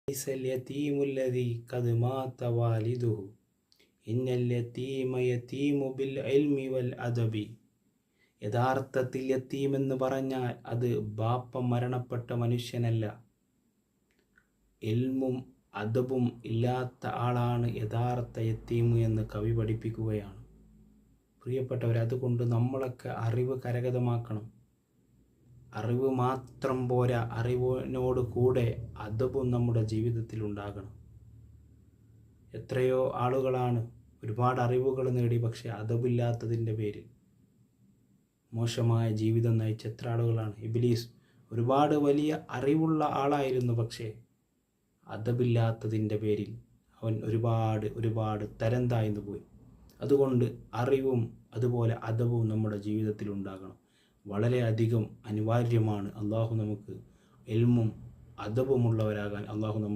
ലൈസൽ യതീമുല്ലദീ ഖദ് മാത വാലിദുഹു ഇന്നൽ യതീമ യതീമു ബിൽ ഇൽമി വൽ അദബി. യഥാർത്ഥത്തിൽ യതീം എന്ന് പറഞ്ഞാൽ അത് ബാപ്പ മരണപ്പെട്ട മനുഷ്യനല്ല, ഇൽമും അദബും ഇല്ലാത്ത ആളാണ് യഥാർത്ഥ യതീം എന്ന് കവി പഠിപ്പിക്കുകയാണ്. പ്രിയപ്പെട്ടവർ, അതുകൊണ്ട് നമ്മളൊക്കെ അറിവ് കരഗതമാക്കണം. അറിവ് മാത്രം പോരാ, അറിവിനോട് കൂടെ അദബും നമ്മുടെ ജീവിതത്തിൽ ഉണ്ടാകണം. എത്രയോ ആളുകളാണ് ഒരുപാട് അറിവുകൾ നേടി, പക്ഷേ അദബില്ലാത്തതിൻ്റെ പേരിൽ മോശമായ ജീവിതം നയിച്ച എത്ര ആളുകളാണ്. ഇബ്ലീസ് ഒരുപാട് വലിയ അറിവുള്ള ആളായിരുന്നു, പക്ഷേ അദബില്ലാത്തതിൻ്റെ പേരിൽ അവൻ ഒരുപാട് തരം താഴ്ന്നു പോയി. അതുകൊണ്ട് അറിവും അതുപോലെ അദബും നമ്മുടെ ജീവിതത്തിൽ ഉണ്ടാകണം. വളരെയധികം അനിവാര്യമാണ്. അള്ളാഹു നമുക്ക് ഇൽമും അദബുമുള്ളവരാകാൻ അള്ളാഹു